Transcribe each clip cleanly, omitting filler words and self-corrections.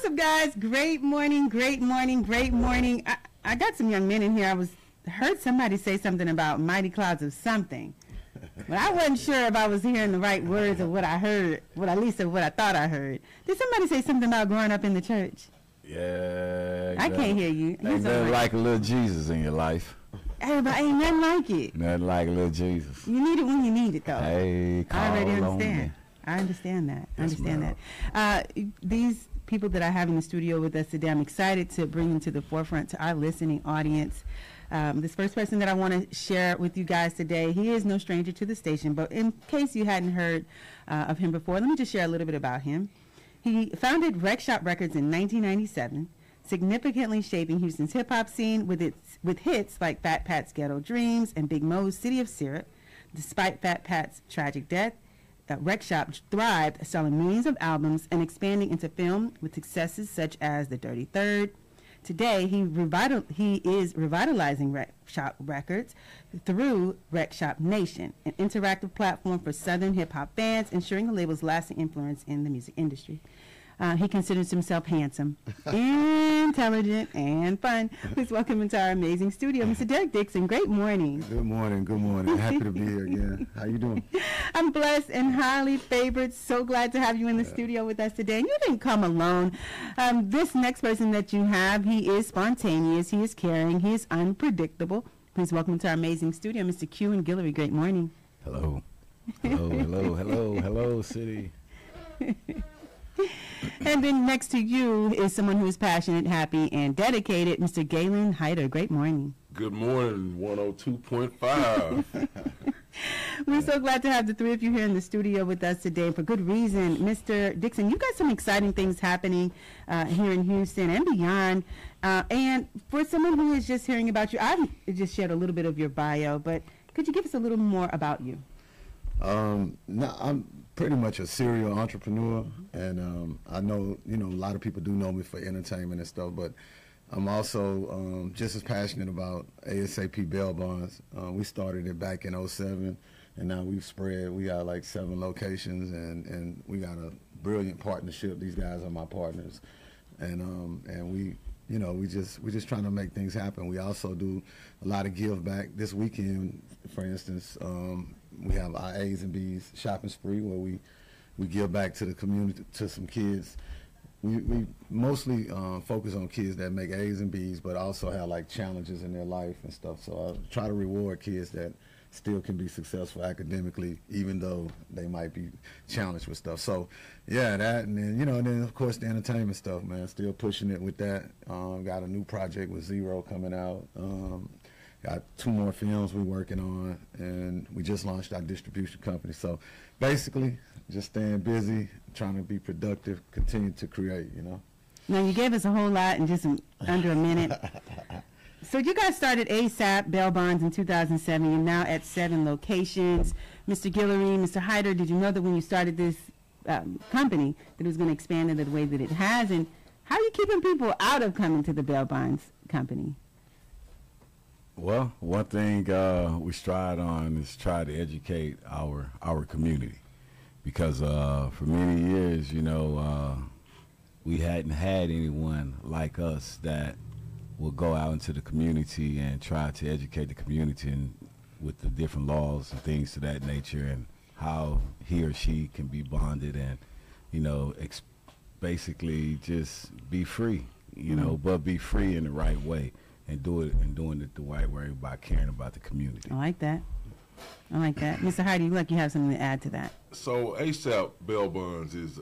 What's up, guys? Great morning, great morning, great morning. I got some young men in here. Heard somebody say something about mighty clouds of something, but I wasn't sure if I was hearing the right words of what I heard, at least of what I thought I heard. Did somebody say something about growing up in the church? Yeah. I can't hear you. Ain't nothing like a little Jesus in your life. Everybody ain't nothing like it. Nothing like a little Jesus. You need it when you need it, though. Hey, I already understand. Me. I understand that. I Yes, understand that. These people that I have in the studio with us today, I'm excited to bring them to the forefront to our listening audience. This first person that I want to share with you guys today, he is no stranger to the station, but in case you hadn't heard of him before, let me just share a little bit about him. He founded Rec Shop Records in 1997, significantly shaping Houston's hip-hop scene with hits like Fat Pat's Ghetto Dreams and Big Mo's City of Syrup. Despite Fat Pat's tragic death, Rec Shop thrived, selling millions of albums and expanding into film with successes such as The Dirty Third. Today, he is revitalizing Rec Shop Records through Rec Shop Nation, an interactive platform for Southern hip-hop fans, ensuring the label's lasting influence in the music industry. He considers himself handsome, intelligent, and fun. Please welcome into our amazing studio, Mr. Dereck Dixon. Great morning. Good morning. Good morning. Happy to be here again. How you doing? I'm blessed and highly favored. So glad to have you in the studio with us today. And you didn't come alone. This next person that you have, he is spontaneous. He is caring. He is unpredictable. Please welcome to our amazing studio, Mr. Kewin Guillory. Great morning. Hello. Hello, city. And then next to you is someone who is passionate, happy, and dedicated, Mr. Gaylon Hyder. Great morning. Good morning, 102.5. We're so glad to have the three of you here in the studio with us today, for good reason. Mr. Dixon, you've got some exciting things happening here in Houston and beyond. And for someone who is just hearing about you, I've just shared a little bit of your bio, but could you give us a little more about you? No, I'm pretty much a serial entrepreneur, and I know, a lot of people do know me for entertainment and stuff, but I'm also just as passionate about ASAP bail bonds. We started it back in '07, and now we've spread. We got like 7 locations, and we got a brilliant partnership. These guys are my partners, and we we just trying to make things happen. We also do a lot of give back. This weekend, for instance, we have our A's and B's shopping spree where we give back to the community, to some kids. We mostly focus on kids that make A's and B's, but also have like challenges in their life and stuff. So I try to reward kids that still can be successful academically, even though they might be challenged with stuff. So yeah, that, and then and then of course the entertainment stuff, man. Still pushing it with that. Got a new project with Zero coming out. Got 2 more films we're working on, and we just launched our distribution company. So basically, just staying busy, trying to be productive, continue to create, Now, you gave us a whole lot in just under a minute. So you guys started ASAP bail bonds in 2007. You're now at 7 locations. Mr. Guillory, Mr. Hyder, did you know that when you started this company that it was going to expand in the way that it has? And how are you keeping people out of coming to the bail bonds company? Well, one thing we strive on is try to educate our community, because for many years, we hadn't had anyone like us that will go out into the community and try to educate the community with the different laws and things to that nature, and how he or she can be bonded and, basically just be free, but be free in the right way. And doing it the right way by caring about the community. I like that. Mr. Hyder, you have something to add to that. So ASAP bail bonds is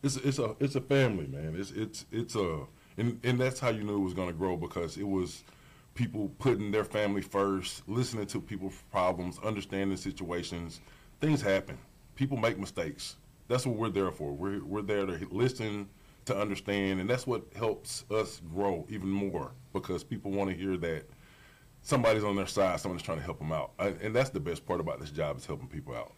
it's a family, man. And that's how you knew it was going to grow, because it was people putting their family first, listening to people's problems, understanding situations. Things happen. People make mistakes. That's what we're there for. We're there to listen, to understand, and that's what helps us grow even more, because people want to hear that somebody's on their side, somebody's trying to help them out. And that's the best part about this job, is helping people out.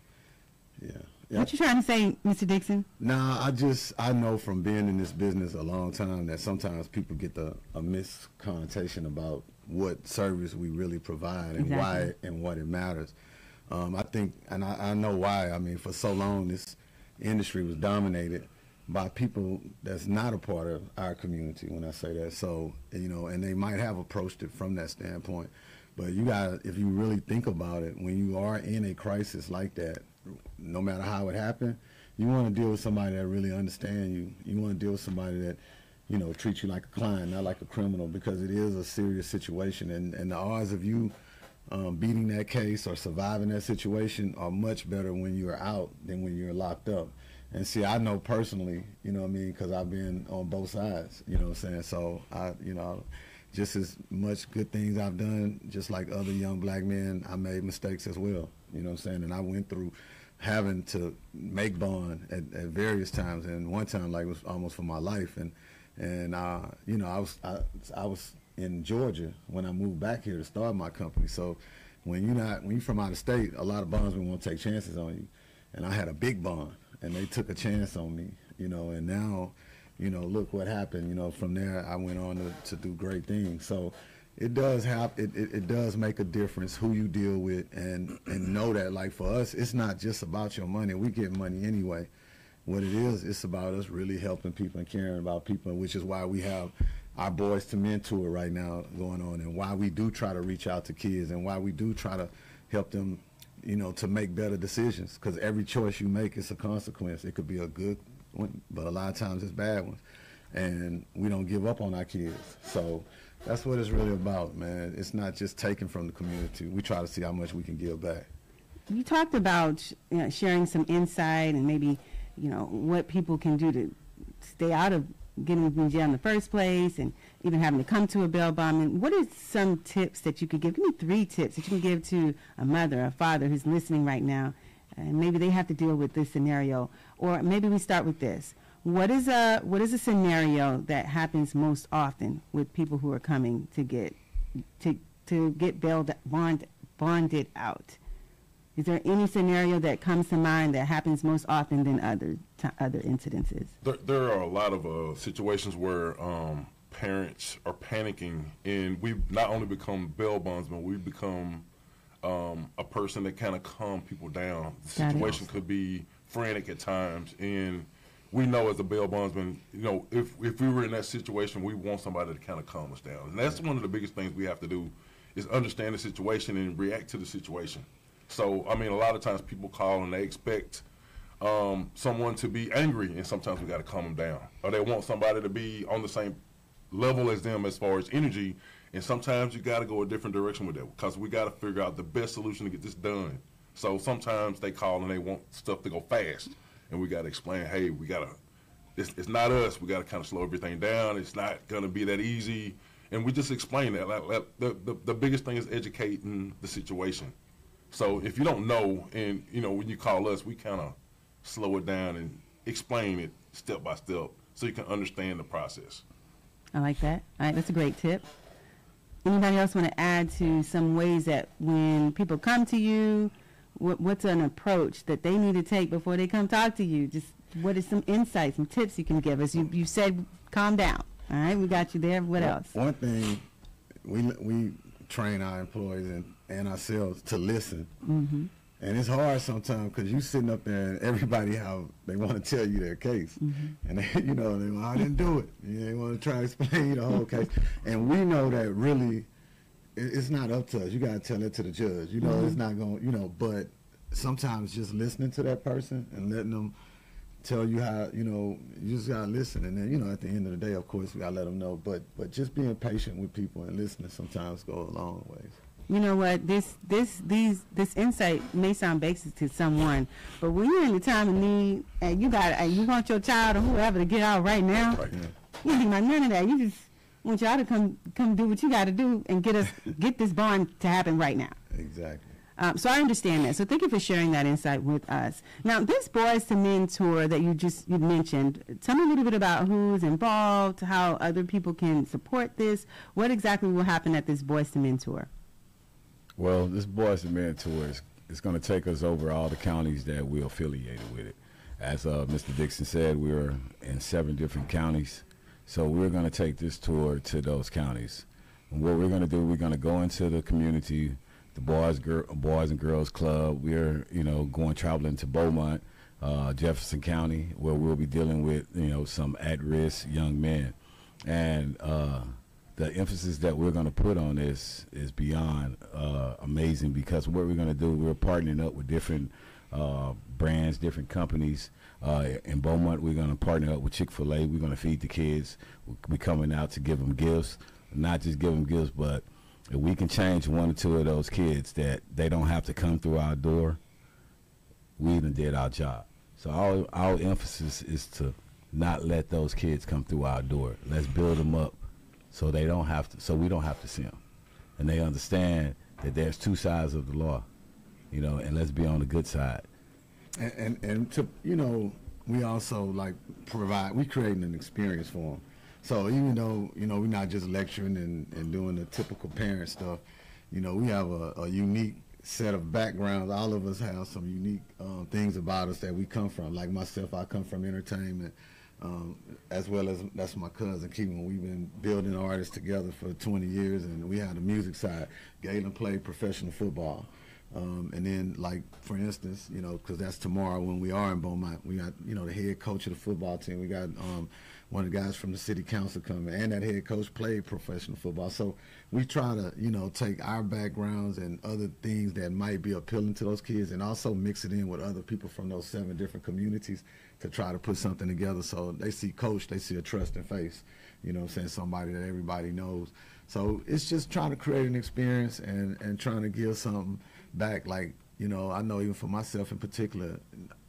Yeah. What you trying to say, Mr. Dixon? Nah, I know from being in this business a long time that sometimes people get a misconnotation about what service we really provide and why and what it matters. I think, and I know why. I mean, for so long, this industry was dominated by people that's not a part of our community when I say that. So, you know, and they might have approached it from that standpoint. But you got, if you really think about it, when you are in a crisis like that, no matter how it happened, you want to deal with somebody that really understands you. You want to deal with somebody that, you know, treats you like a client, not like a criminal, because it is a serious situation. And the odds of you beating that case or surviving that situation are much better when you're out than when you're locked up. And see, I know personally, you know what I mean, because I've been on both sides, you know what I'm saying? So, you know, just as much good things I've done, just like other young black men, I made mistakes as well, you know what I'm saying? And I went through having to make bond at various times, and one time, like, it was almost for my life. And you know, I was in Georgia when I moved back here to start my company. So when you're from out of state, a lot of bondsmen won't take chances on you. And I had a big bond, and they took a chance on me, you know, and now, you know, look what happened. You know, from there I went on to do great things. So it does it does make a difference who you deal with, and know that, like, for us, it's not just about your money. We get money anyway. What it is, it's about us really helping people and caring about people, which is why we have our Boys to Men tour right now going on, and why we do try to reach out to kids, and why we do try to help them, you know, to make better decisions, because every choice you make is a consequence. It could be a good one, but a lot of times it's bad ones, and we don't give up on our kids. So that's what it's really about, man. It's not just taking from the community. We try to see how much we can give back. You talked about, you know, sharing some insight and maybe, you know, what people can do to stay out of getting in jail in the first place, and even having to come to a bail bondman. What are some tips that you could give? Give me 3 tips that you can give to a mother, a father who's listening right now, and maybe they have to deal with this scenario. Or maybe we start with this. What is a scenario that happens most often with people who are coming to get bonded out? Is there any scenario that comes to mind that happens most often than other incidences? There are a lot of situations where parents are panicking, and we not only become bail bondsmen, we become a person that kind of calm people down. The situation could be frantic at times, and we know as a bail bondsman, you know, if we were in that situation, we want somebody to kind of calm us down. And that's one of the biggest things we have to do, is understand the situation and react to the situation. So, I mean, a lot of times people call and they expect someone to be angry, and sometimes we got to calm them down. Or they want somebody to be on the same level as them as far as energy, and sometimes you got to go a different direction with that, because we got to figure out the best solution to get this done. So sometimes they call and they want stuff to go fast, and we got to explain, hey, we got to, it's not us. We got to kind of slow everything down. It's not going to be that easy. And we just explain that. The biggest thing is educating the situation. So if you don't know, and, you know, when you call us, we kind of slow it down and explain it step by step so you can understand the process. I like that. All right, that's a great tip. Anybody else want to add to some ways that when people come to you, what's an approach that they need to take before they come talk to you? Just what is some insights, some tips you can give us? You said calm down. All right, we got you there. What else? One thing, we train our employees and ourselves to listen. Mm-hmm. And it's hard sometimes, because you sitting up there and everybody they want to tell you their case. Mm-hmm. And they, you know, I didn't do it. They want to try to explain the whole case. And we know that really it's not up to us. You got to tell it to the judge. You know, mm-hmm. It's not going, you know, but sometimes just listening to that person and letting them tell you how, you know, you just got to listen. And then, you know, at the end of the day, of course, we got to let them know. But just being patient with people and listening sometimes goes a long ways. You know what? This insight may sound basic to someone, but when you're in the time of need and you want your child or whoever to get out right now, right. You don't think about none of that. You just want y'all to come do what you got to do and get this bond to happen right now. Exactly. So I understand that. So thank you for sharing that insight with us. Now, this Boys to Men tour that you mentioned, tell me a little bit about who's involved, how other people can support this. What exactly will happen at this Boys to Men tour? Well, this Boys to Men tour is going to take us over all the counties that we're affiliated with it. As Mr. Dixon said, we're in 7 different counties. So we're going to take this tour to those counties. And what we're going to do, we're going to go into the community, the Boys and Girls Club. We're, you know, traveling to Beaumont. Jefferson County, where we'll be dealing with, some at-risk young men. And the emphasis that we're going to put on this is beyond amazing, because what we're going to do, we're partnering up with different brands, different companies. In Beaumont, we're going to partner up with Chick-fil-A. We're going to feed the kids. We're coming out to give them gifts, not just give them gifts, but if we can change one or two of those kids that they don't have to come through our door, we even did our job. So our emphasis is to not let those kids come through our door. Let's build them up so they don't have to, so we don't have to see them, and they understand that there's two sides of the law, and let's be on the good side. And to we also we creating an experience for them. So even though we're not just lecturing and doing the typical parent stuff, we have a unique set of backgrounds. All of us have some unique things about us that we come from. Like myself, I come from entertainment, as well as that's my cousin Kewin. We've been building artists together for 20 years, and we have the music side. Gaylon played professional football. And then, for instance, because that's tomorrow when we are in Beaumont, we got, the head coach of the football team. We got one of the guys from the city council coming, and that head coach played professional football. So we try to, take our backgrounds and other things that might be appealing to those kids, and also mix it in with other people from those 7 different communities to try to put something together. So they see Coach, they see a trusting face, somebody that everybody knows. So it's just trying to create an experience and trying to give something back. I know even for myself in particular,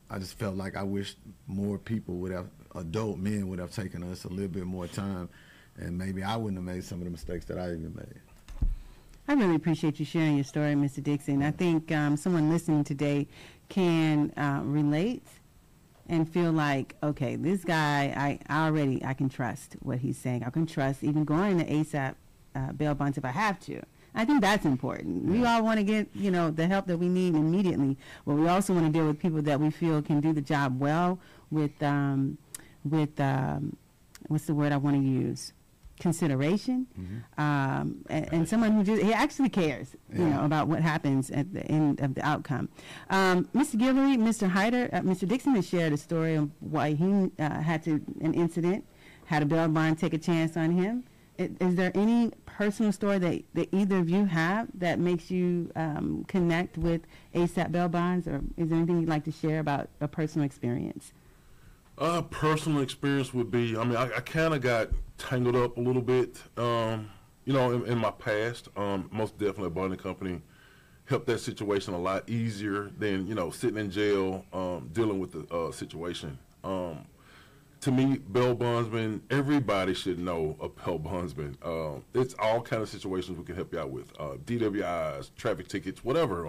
I just felt like I wish more people would have, adult men would have taken us a little bit more time, and maybe I wouldn't have made some of the mistakes that I even made. I really appreciate you sharing your story, Mr. Dixon. I think someone listening today can relate and feel like, okay, this guy, I can trust what he's saying. I can trust even going to ASAP bail bonds if I have to. I think that's important. We all want to get, the help that we need immediately, but we also want to deal with people that we feel can do the job well with what's the word I want to use? Consideration, and someone who he actually cares, about what happens at the end of the outcome. Mr. Guillory, Mr. Hyder, Mr. Dixon has shared a story of why he had an incident, had a bail bond take a chance on him. Is there any personal story that either of you have that makes you connect with ASAP bail bonds, or is there anything you'd like to share about a personal experience? Personal experience would be, I kind of got tangled up a little bit, in my past. Most definitely a bonding company helped that situation a lot easier than, sitting in jail, dealing with the situation. To me, bail bondsmen, everybody should know a bail bondsman. It's all kind of situations we can help you out with. DWIs, traffic tickets, whatever.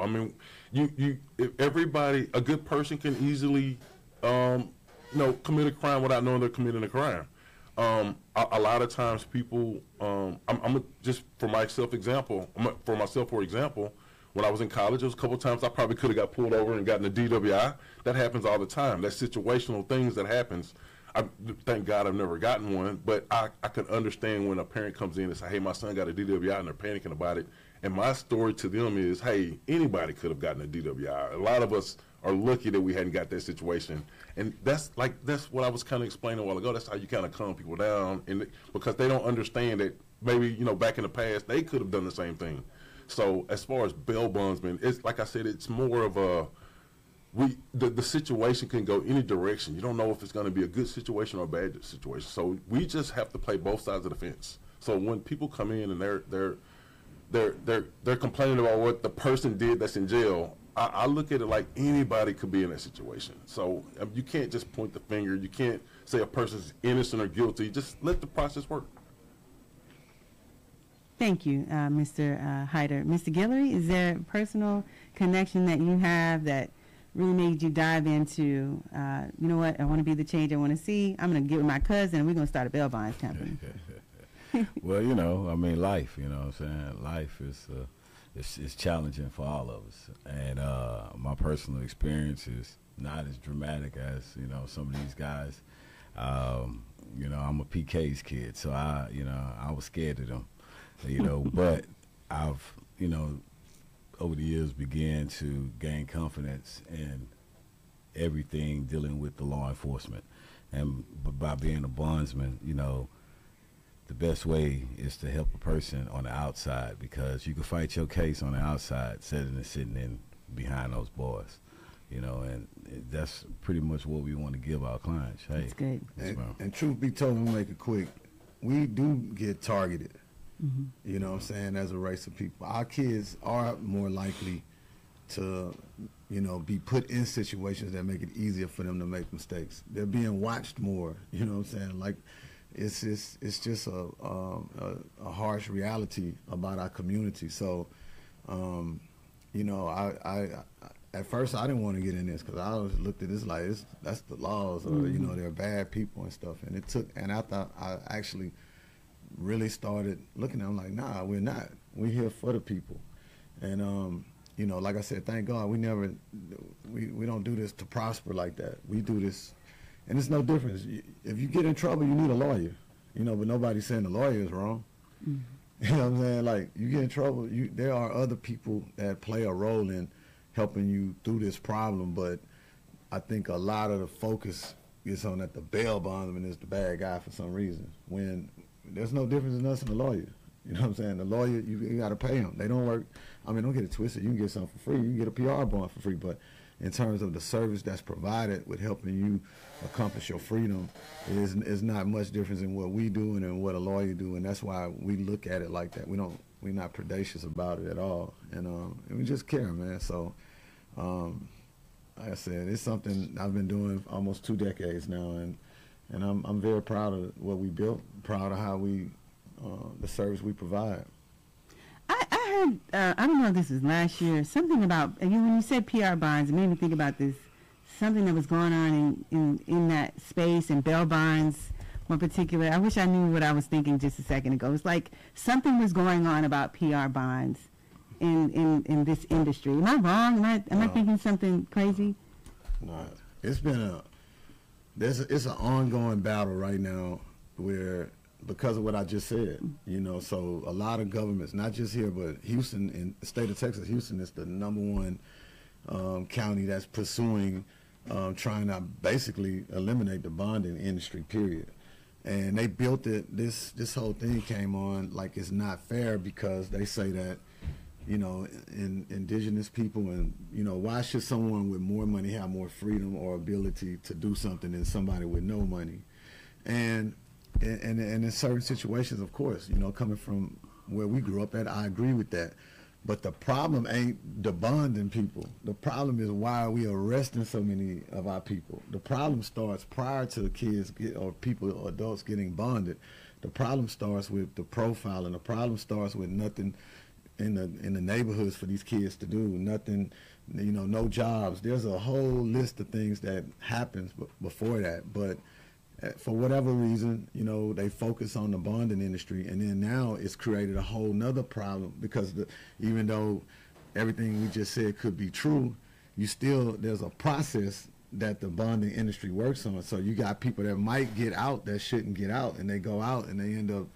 If everybody, a good person can easily, commit a crime without knowing they're committing a crime. A lot of times people, just for myself, for example, when I was in college, there was a couple of times I probably could have got pulled over and gotten a DWI. That happens all the time. That's situational things that happens. Thank God I've never gotten one, but I can understand when a parent comes in and says, hey, my son got a DWI, and they're panicking about it. And my story to them is, hey, anybody could have gotten a DWI. A lot of us are lucky that we hadn't got that situation. And that's what I was kind of explaining a while ago. That's how you kind of calm people down, and because they don't understand that maybe, back in the past, they could have done the same thing. So as far as bail bondsmen, it's like I said, it's more of the situation can go any direction. You don't know if it's going to be a good situation or a bad situation. So we just have to play both sides of the fence. So when people come in and they're complaining about what the person did that's in jail, I look at it like anybody could be in that situation. So you can't just point the finger. You can't say a person's innocent or guilty. Just let the process work. Thank you, Mr. Hyder. Mr. Guillory, is there a personal connection that you have that really made you dive into, you know what, I want to be the change I want to see. I'm going to get with my cousin and we're going to start a bail bonds company. Well, life, what I'm saying? Life is it's challenging for all of us. And my personal experience is not as dramatic as, some of these guys. I'm a PK's kid, so I was scared of them, but I've, over the years began to gain confidence in everything dealing with the law enforcement. And by being a bondsman, you know, the best way is to help a person on the outside, because you can fight your case on the outside sitting in behind those bars, you know, and that's pretty much what we want to give our clients. Hey, That's good. And truth be told, I'm gonna make it quick. We do get targeted. You know what I'm saying? As a race of people, our kids are more likely to, you know, be put in situations that make it easier for them to make mistakes. They're being watched more. You know what I'm saying? Like, it's just a harsh reality about our community. So, you know, I at first I didn't want to get in this because I always looked at this like that's the laws, or you know, they're bad people and stuff. And after I actually really started looking at it, I'm like, nah, we're not. We're here for the people. And you know, like I said, thank God we don't do this to prosper like that. We do this, and it's no difference. If you get in trouble, you need a lawyer, you know, but nobody's saying the lawyer is wrong. You know what I'm saying? Like, you get in trouble, there are other people that play a role in helping you through this problem, but I think a lot of the focus is on that the bail bondsman is the bad guy for some reason, when there's no difference in us and the lawyer. You know what I'm saying? The lawyer, you got to pay them. They don't work. I mean, don't get it twisted. You can get something for free. You can get a PR bond for free. But in terms of the service that's provided with helping you accomplish your freedom, is not much difference in what we do and what a lawyer do. And that's why we look at it like that. We're not predacious about it at all. And we just care, man. So, like I said, it's something I've been doing almost 2 decades now. And I'm very proud of what we built, proud of how the service we provide. I heard, I don't know if this was last year, something about, when you said PR bonds, it made me think about this, something that was going on in that space, and bail bonds more particular. I wish I knew what I was thinking just a second ago. It's like something was going on about PR bonds in this industry. Am I wrong? Am I thinking something crazy? No, it's been it's an ongoing battle right now where, because of what I just said, you know, so a lot of governments, not just here, but Houston, in the state of Texas, Houston is the #1 county that's pursuing, trying to basically eliminate the bonding industry, period. And they built it, this whole thing came on like it's not fair, because they say that, you know, indigenous people, and, you know, why should someone with more money have more freedom or ability to do something than somebody with no money? And in certain situations, of course, you know, coming from where we grew up at, I agree with that. But the problem ain't the bonding people. The problem is, why are we arresting so many of our people? The problem starts prior to the kids or people or adults getting bonded. The problem starts with the profiling. The problem starts with nothing in the neighborhoods for these kids to do, nothing, you know, no jobs. There's a whole list of things that happens before that, but for whatever reason, you know, they focus on the bonding industry, and then now it's created a whole nother problem, because even though everything we just said could be true, there's a process that the bonding industry works on. So you got people that might get out that shouldn't get out, and they go out and they end up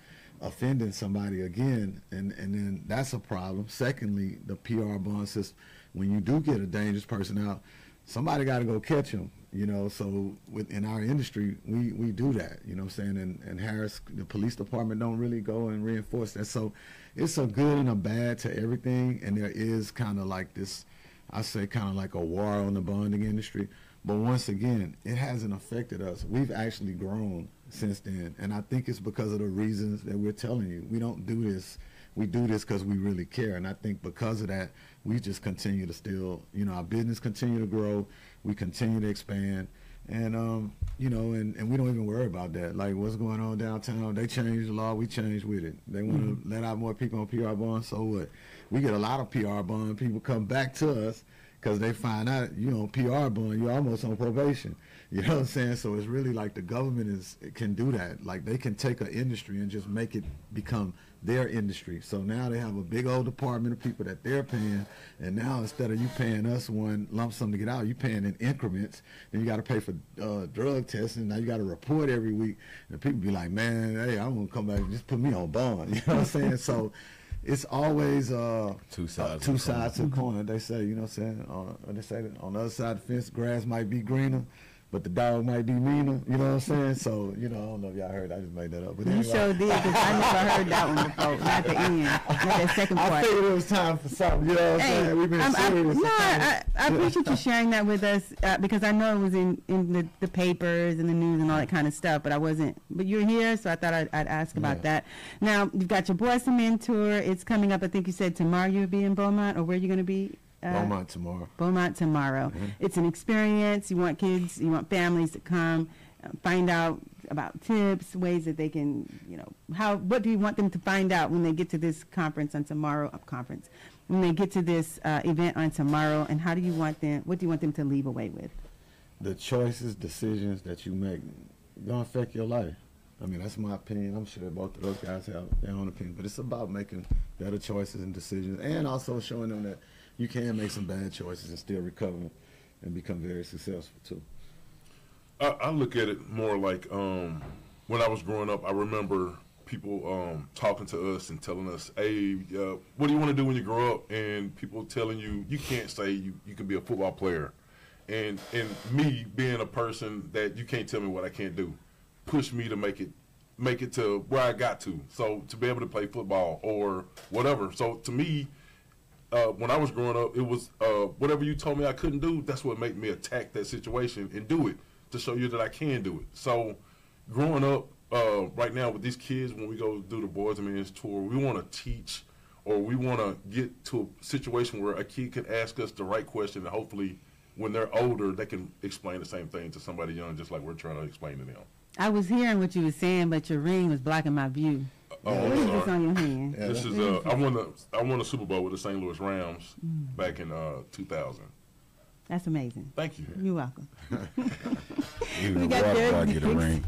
offending somebody again, and then that's a problem. Secondly, the PR bond system, when you do get a dangerous person out, somebody got to go catch them, you know. So in our industry, we do that, you know what I'm saying, and Harris, the police department, don't really go and reinforce that. So it's a good and a bad to everything, and there is kind of like this, I say, kind of like a war on the bonding industry. But once again, it hasn't affected us. We've actually grown since then, and I think it's because of the reasons that we're telling you. We don't do this. We do this because we really care, and I think because of that, we just continue to still, you know, our business continue to grow, we continue to expand, and you know, and we don't even worry about that. Like, what's going on downtown? They changed the law, we changed with it. They want to let out more people on PR bonds, so what? We get a lot of PR bond people come back to us because they find out, you know, PR bond, you're almost on probation. You know what I'm saying? So it's really like the government can do that. Like, they can take an industry and just make it become their industry. So now they have a big old department of people that they're paying, and now instead of you paying us one lump sum to get out, you paying in increments. Then you got to pay for drug testing. Now you got to report every week, and people be like, man, hey, I'm gonna come back and just put me on bond. You know what I'm saying? So it's always Two sides. two sides to the coin. They say, you know what I'm saying? They say that on the other side of the fence, grass might be greener, but the dog might be meaner. You know what I'm saying? So, you know, I don't know if y'all heard. I just made that up. But You anyway, sure did, because I never heard that one before. Not the end, not that second I part. figured it was time for something. You know what I'm saying? We've been serious. I appreciate you sharing that with us because I know it was in the papers and the news and all that kind of stuff, but I wasn't. But you're here, so I thought I'd ask about that. Now, you've got your Boys to Men tour. It's coming up, I think you said tomorrow you'll be in Beaumont, or where are you going to be? Beaumont tomorrow. Beaumont tomorrow. It's an experience. You want kids, you want families to come, find out about tips, ways that they can, you know, what do you want them to find out when they get to this conference on tomorrow, when they get to this event on tomorrow, and what do you want them to leave away with? The choices, decisions that you make gonna affect your life. I mean, that's my opinion. I'm sure both of those guys have their own opinion, but it's about making better choices and decisions, and also showing them that you can make some bad choices and still recover and become very successful too. I look at it more like when I was growing up, I remember people talking to us and telling us, hey, what do you want to do when you grow up? And people telling you, you can't say you can be a football player. And me being a person that you can't tell me what I can't do, pushed me to make it to where I got to. So to be able to play football or whatever. So to me, when I was growing up, it was whatever you told me I couldn't do, that's what made me attack that situation and do it to show you that I can do it. So growing up right now with these kids, when we go do the Boys and Men's tour, we want to teach, or we want to get to a situation where a kid can ask us the right question, and hopefully when they're older, they can explain the same thing to somebody young, just like we're trying to explain to them. I was hearing what you were saying, but your ring was blocking my view. What is this on your hand? Yeah, This is I won a Super Bowl with the St. Louis Rams back in 2000. That's amazing. Thank you. You're welcome. Even We the got water Dereck bug get a ring.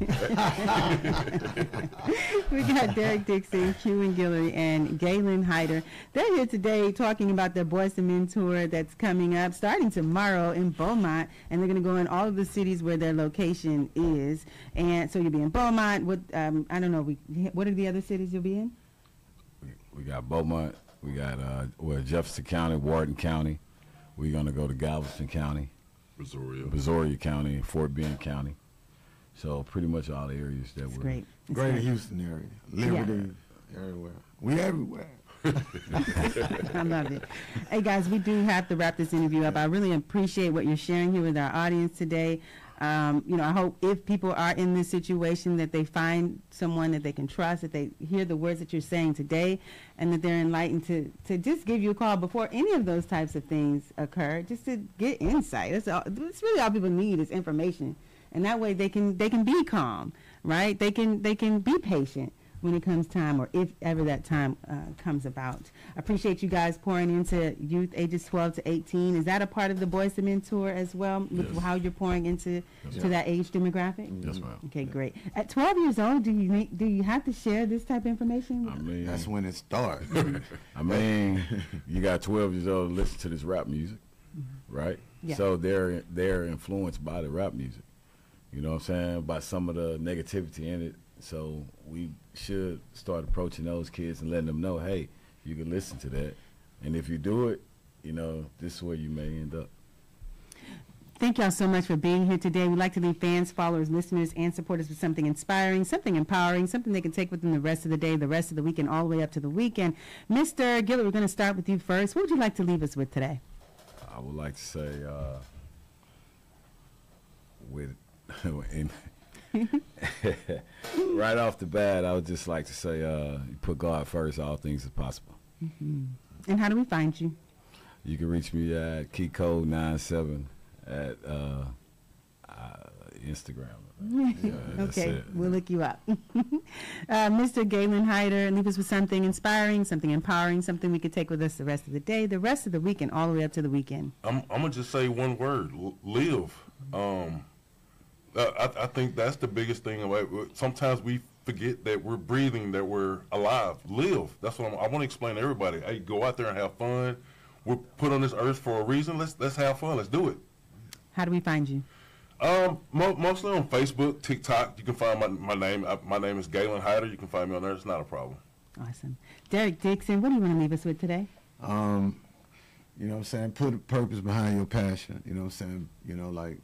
We got Dereck Dixon, Kewin, Guillory, and Gaylon, Hyder. They're here today talking about their Boys to Men tour that's coming up starting tomorrow in Beaumont, and they're going to go in all of the cities where their location is. And so you'll be in Beaumont. I don't know. What are the other cities you'll be in? We got Beaumont. We got Jefferson County, Wharton County. We're going to go to Galveston County, Brazoria County, Fort Bend County. So pretty much all the areas that we're Great. It's Greater great. Houston area, Liberty, everywhere. We everywhere. I love it. Hey, guys, we do have to wrap this interview up. I really appreciate what you're sharing here with our audience today. I hope if people are in this situation that they find someone that they can trust, that they hear the words that you're saying today, and that they're enlightened to just give you a call before any of those types of things occur, just to get insight. That's really all people need is information. And that way they can be calm, right? They can be patient when it comes time, or if ever that time comes about. I appreciate you guys pouring into youth ages 12 to 18. Is that a part of the Boys to Men tour as well, with how you're pouring into to that age demographic? Yes, ma'am. Okay, great. At 12 years old, do you have to share this type of information? I mean, That's when it starts. I mean, you got 12 years old to listen to this rap music, right? Yeah. So they're influenced by the rap music. You know what I'm saying? By some of the negativity in it. So we should start approaching those kids and letting them know, hey, you can listen to that. And if you do it, this is where you may end up. Thank y'all so much for being here today. We'd like to leave fans, followers, listeners, and supporters with something inspiring, something empowering, something they can take with them the rest of the day, the rest of the weekend, all the way up to the weekend. Mr. Guillory, we're going to start with you first. What would you like to leave us with today? I would like to say, right off the bat, I would just like to say, you put God first, all things are possible. Mm-hmm. And how do we find you? You can reach me at KeyCode97 at Instagram. Okay, we'll look you up. Mr. Gaylon, Hyder, leave us with something inspiring, something empowering, something we could take with us the rest of the day, the rest of the weekend, all the way up to the weekend. I'm gonna just say one word: live. I think that's the biggest thing. Sometimes we forget that we're breathing, that we're alive. Live. That's what I want to explain to everybody. Hey, go out there and have fun. We're put on this earth for a reason. Let's have fun. Let's do it. How do we find you? Mostly on Facebook, TikTok. You can find my name. My name is Gaylon Hyder. You can find me on there. It's not a problem. Awesome. Dereck Dixon, what do you want to leave us with today? You know what I'm saying? Put a purpose behind your passion. You know what I'm saying? You know, like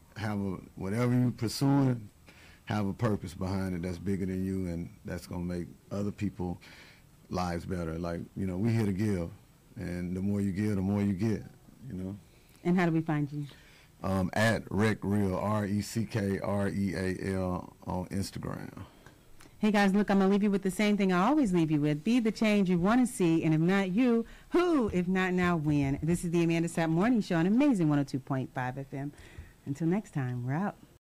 whatever you're pursuing, have a purpose behind it that's bigger than you and that's going to make other people's lives better. Like, you know, we here to give. And the more you give, the more you get, you know. And how do we find you? At ReckReal, ReckReal on Instagram. Hey guys, look, I'm going to leave you with the same thing I always leave you with. Be the change you want to see, and if not you, who? If not now, when? This is the Amanda Sapp Morning Show on Amazing 102.5 FM. Until next time, we're out.